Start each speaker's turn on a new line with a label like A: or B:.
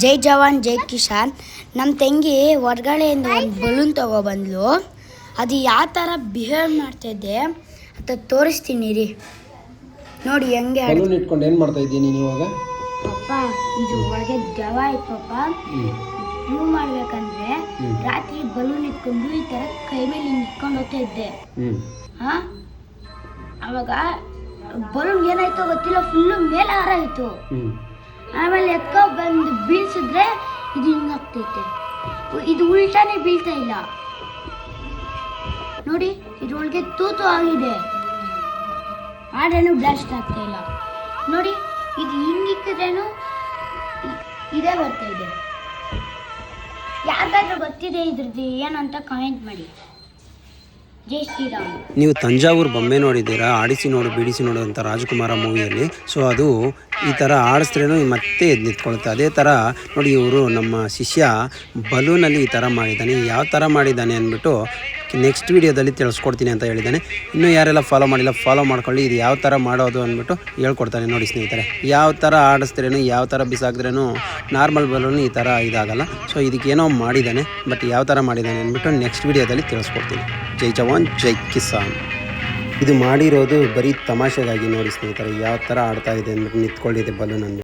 A: ಜೈ ಜವಾನ್ ಜೈ ಕಿಸಾನ್. ನಮ್ಮ ತಂಗಿ ಹೊರಗಡೆಯಿಂದ ಒಂದು ಬಲೂನ್ ತೊಗೊಬಂದ್ಲು. ಅದು ಯಾವ ಥರ ಬಿಹೇವ್ ಮಾಡ್ತಾಯಿದ್ದೆ ಅಂತ ತೋರಿಸ್ತೀನಿ ರೀ. ನೋಡಿ ಹೆಂಗೆ
B: ಬಲೂನ್ ಇಟ್ಕೊಂಡು ಏನು ಮಾಡ್ತಾ ಇದ್ದೀನಿ ನೀನು ಇವಾಗ?
A: ಪಪ್ಪ ಇದು ಒಳಗೆ ದೆವ್ವ ಐತೆ ಪಪ್ಪ. ಪ್ರೂವ್ ಮಾಡ್ಬೇಕಂದ್ರೆ ರಾತ್ರಿ ಬಲೂನ್ ಇಟ್ಕೊಂಡು ಈ ಥರ ಕೈ ಮೇಲೆ ಹಿಂಗೆ ಇಟ್ಕೊಂಡು ಹೋಗ್ತಾ ಇದ್ದೆ. ಅವಾಗ ಬಲೂನ್ ಏನಾಯ್ತೋ ಗೊತ್ತಿಲ್ಲ, ಫುಲ್ಲು ಮೇಲೆ ಹಾರಾಯಿತು. ಆಮೇಲೆ ಎತ್ಕೊ ಬಂದು ಬೀಳ್ಸಿದ್ರೆ ಇದು ಹಿಂಗಾಗ್ತೈತೆ. ಇದು ಉಲ್ಟಾನೇ ಬೀಳ್ತಾ ಇಲ್ಲ ನೋಡಿ. ಇದ್ರೊಳಗೆ ತೂತು ಆಗಿದೆ, ಆದ್ರೇನು ಬ್ಲಾಸ್ಟ್ ಆಗ್ತಾ ಇಲ್ಲ ನೋಡಿ. ಇದು ಹಿಂಗಿಕ್ಕಿದ್ರೇನು ಇದೇ ಬರ್ತಾ ಇದೆ. ಯಾರಿಗಾದ್ರೂ ಗೊತ್ತಿದೆ ಇದ್ರದ್ದು ಏನು ಅಂತ ಕಾಮೆಂಟ್ ಮಾಡಿ. ಜೈ ಶ್ರೀರಾಮ್.
C: ನೀವು ತಂಜಾವೂರು ಬೊಮ್ಮೆ ನೋಡಿದ್ದೀರಾ, ಆಡಿಸಿ ನೋಡು ಬಿಡಿಸಿ ನೋಡು ಅಂತ ರಾಜಕುಮಾರ ಮೂವಿಯಲ್ಲಿ. ಸೊ ಅದು ಈ ಥರ ಆಡಿಸ್ದ್ರೇನು ಮತ್ತೆ ಎದ್ದು ನಿಂತ್ಕೊಳ್ಳುತ್ತೆ. ಅದೇ ಥರ ನೋಡಿ, ಇವರು ನಮ್ಮ ಶಿಷ್ಯ ಬಲೂನಲ್ಲಿ ಈ ಥರ ಮಾಡಿದ್ದಾನೆ. ಯಾವ ಥರ ಮಾಡಿದ್ದಾನೆ ಅಂದ್ಬಿಟ್ಟು ನೆಕ್ಸ್ಟ್ ವೀಡಿಯೋದಲ್ಲಿ ತಿಳಿಸ್ಕೊಡ್ತೀನಿ ಅಂತ ಹೇಳಿದ್ದಾನೆ. ಇನ್ನೂ ಯಾರೆಲ್ಲ ಫಾಲೋ ಮಾಡಿಲ್ಲ ಫಾಲೋ ಮಾಡ್ಕೊಳ್ಳಿ. ಇದು ಯಾವ ಥರ ಮಾಡೋದು ಅಂದ್ಬಿಟ್ಟು ಹೇಳ್ಕೊಡ್ತಾನೆ ನೋಡಿ ಸ್ನೇಹಿತರೆ. ಯಾವ ಥರ ಆಡಿಸ್ದ್ರೇನು ಯಾವ ಥರ ಬಿಸಾಕಿದ್ರೇನು ನಾರ್ಮಲ್ ಬಲೂನು ಈ ಥರ ಇದಾಗಲ್ಲ. ಸೊ ಇದಕ್ಕೇನೋ ಮಾಡಿದ್ದಾನೆ, ಬಟ್ ಯಾವ ಥರ ಮಾಡಿದ್ದಾನೆ ಅಂದ್ಬಿಟ್ಟು ನೆಕ್ಸ್ಟ್ ವೀಡಿಯೋದಲ್ಲಿ ತಿಳಿಸ್ಕೊಡ್ತೀನಿ. ಜೈ ಜವಾನ್ ಜೈ ಕಿಸಾನ್. ಇದು ಮಾಡಿರೋದು ಬರೀ ತಮಾಷೆಗಾಗಿ ನೋಡಿ ಸ್ನೇಹಿತರೆ, ಯಾವ ಥರ ಆಡ್ತಾ ಇದೆ ಅಂದ್ಬಿಟ್ಟು ನಿಂತ್ಕೊಂಡಿದೆ ಬಲೂನ್ ಅಂದ್ಬಿಟ್ಟು.